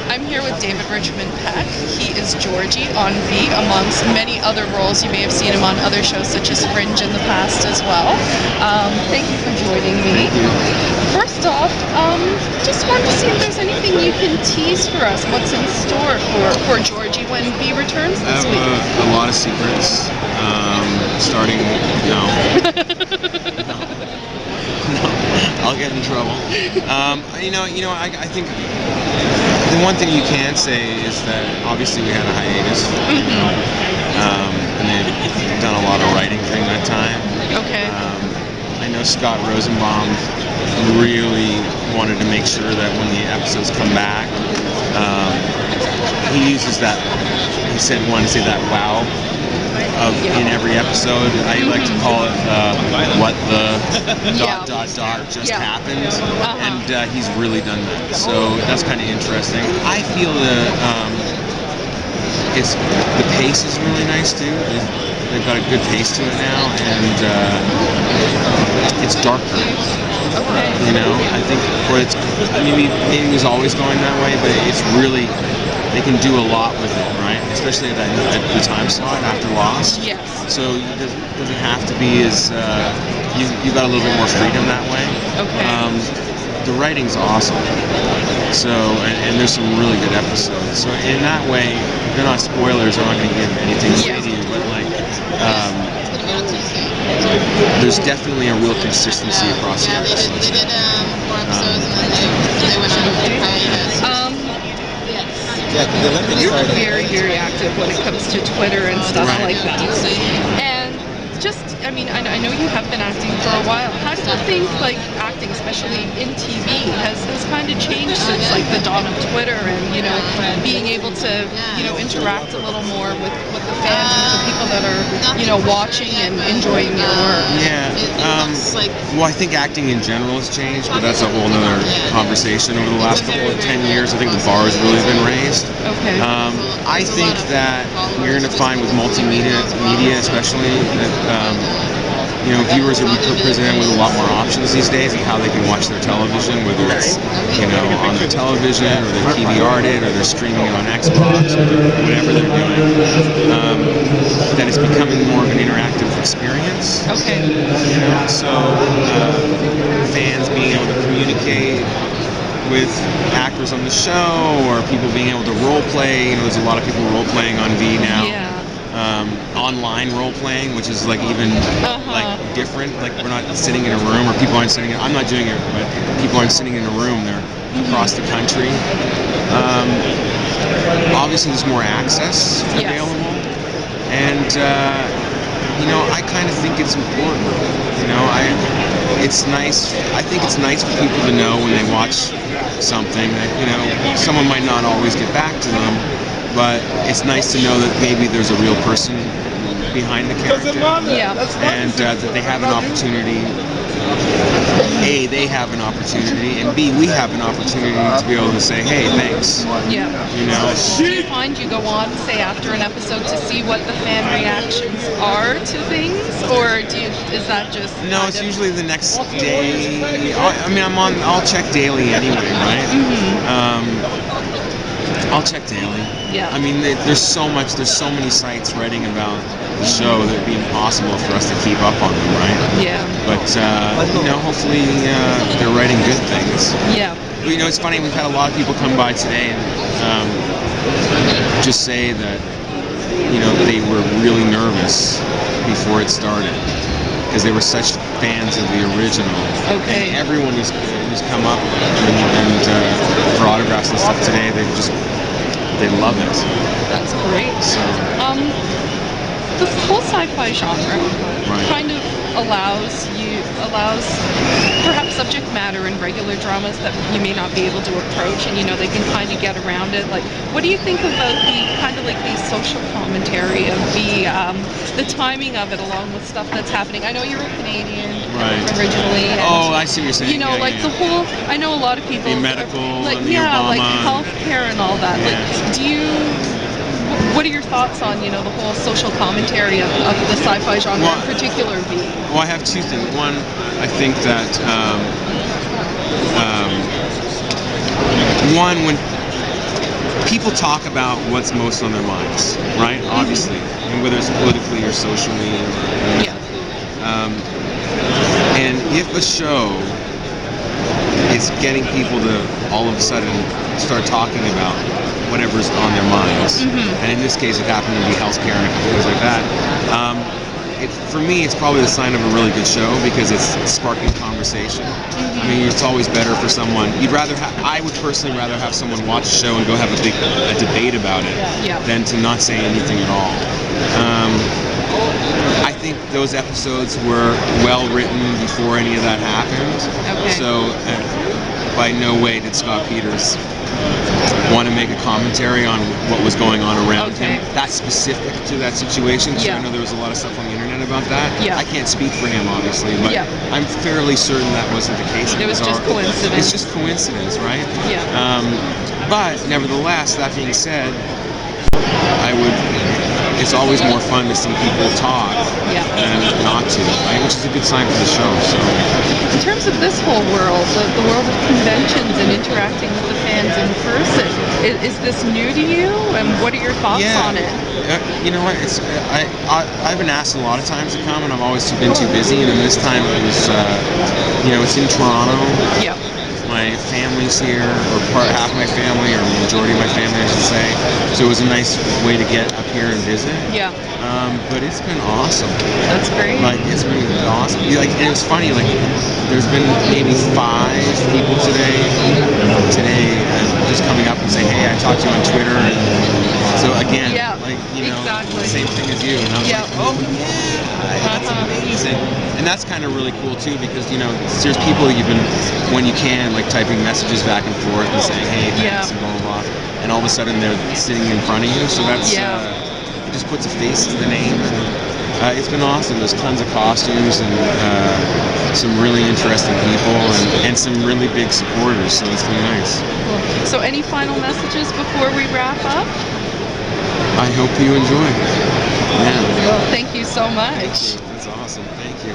I'm here with David Richmond-Peck. He is Georgie on V, amongst many other roles. You may have seen him on other shows such as Fringe in the past as well. Thank you for joining me. First off, just wanted to see if there's anything you can tease for us. What's in store for Georgie when V returns this week? I have a lot of secrets. Starting no. I'll get in trouble. I think the one thing you can say is that obviously we had a hiatus, and they've done a lot of writing during that time. Okay. I know Scott Rosenbaum really wanted to make sure that when the episodes come back, he uses that. He said wanted to say that wow in every episode. I like to call it what the ... just happened, and he's really done that. So that's kind of interesting. I feel that the pace is really nice too. They've got a good pace to it now, and it's darker. Okay. I think maybe it was always going that way, but it's really. They can do a lot with it, right? Especially at the time slot after Lost. Yes. So it doesn't have to be as you've got a little bit more freedom that way. Okay. The writing's awesome. So and there's some really good episodes. So in that way, they're not spoilers. I'm not going to give anything away to you, but there's definitely a real consistency across the episodes. They did 4 episodes and then they went on hiatus. You're very, very active when it comes to Twitter and stuff like that. And I know you have been acting for a while. How do you think, acting, especially in TV, has kind of changed since, the dawn of Twitter and, being able to, interact a little more with the fans and the people that are, watching and enjoying your work? Yeah. Well, I think acting in general has changed, but that's a whole other conversation. Over the last 10 years, I think the bar has really been raised. Okay. I think that you're going to find with multimedia, especially, that viewers are presented with a lot more options these days of how they can watch their television, whether it's on their television or they're PVR'd it or they're streaming it on Xbox or whatever they're doing. That it's becoming more of an interactive experience. Okay. So fans being able to communicate with actors on the show, or people being able to role play. There's a lot of people role playing on V now. Yeah. Online role playing, which is even different. We're not sitting in a room, or people aren't sitting. I'm not doing it, but people aren't sitting in a room. They're across the country. Obviously, there's more access available, and I kind of think it's important. It's nice. I think it's nice for people to know when they watch something that someone might not always get back to them, but it's nice to know that maybe there's a real person behind the character, and that they have an opportunity. A, they have an opportunity, and B, we have an opportunity to be able to say, hey, thanks. Yeah. Do you find you go on, say, after an episode to see what the fan reactions are to things, or is that just... No, it's usually the next day. I'll check daily anyway, right? I'll check daily. Yeah. There's so many sites writing about the show that it'd be impossible for us to keep up on them, right? Yeah. But hopefully they're writing good things. Yeah. It's funny. We've had a lot of people come by today and just say that they were really nervous before it started because they were such fans of the original. Okay. And everyone who's come up and for autographs and stuff today, they love it. That's great. So, the whole sci-fi genre kind of allows perhaps subject matter in regular dramas that you may not be able to approach, and they can kind of get around it. What do you think about the kind of the social commentary of the timing of it, along with stuff that's happening? I know you're a Canadian originally. And, I see what you're saying. The whole. I know a lot of people. The medical, and the Obama, Obama, healthcare and all that. What are your thoughts on, the whole social commentary of the sci-fi genre, in particular, V? Well, I have two things. One, I think that people talk about what's most on their minds, right? Obviously, and whether it's politically or socially. Yeah. And if a show is getting people to all of a sudden start talking about whatever's on their minds, and in this case it happened to be healthcare and things like that, for me it's probably the sign of a really good show because it's sparking conversation. I mean, it's always better for someone. I would personally rather have someone watch a show and go have a debate about it than to not say anything at all. I think those episodes were well written before any of that happened. Okay. So by no way did Scott Peters want to make a commentary on what was going on around him. That's specific to that situation. Because I know there was a lot of stuff on the internet about that. Yeah. I can't speak for him, obviously, but I'm fairly certain that wasn't the case. It was just coincidence. It's just coincidence, right? Yeah. But nevertheless, that being said, it's always more fun to see people talk than not to, right? Which is a good sign for the show. So, in terms of this whole world, the world of conventions and interacting with the fans in person, is this new to you? And what are your thoughts on it? You know what? I've been asked a lot of times to come, and I've always been too busy. And then this time it was, it's in Toronto. Yeah. My family's here, or half my family, or the majority of my family, I should say. So it was a nice way to get up here and visit. Yeah. But it's been awesome. That's great. Like, it's been awesome. And it was funny, like, there's been maybe 5 people today, just coming up and saying, hey, I talked to you on Twitter. And so again, the same thing as you. And I was like, oh yeah, that's amazing. And that's kind of really cool too, because there's people you've been, when you can, like typing messages back and forth and saying, hey, thanks, and blah blah blah. And all of a sudden they're sitting in front of you. So that's it just puts a face to the name. And it's been awesome. There's tons of costumes and some really interesting people and some really big supporters. So it's been nice. Cool. So any final messages before we wrap up? I hope you enjoy. Yeah. Well, thank you so much. That's awesome. Thank you.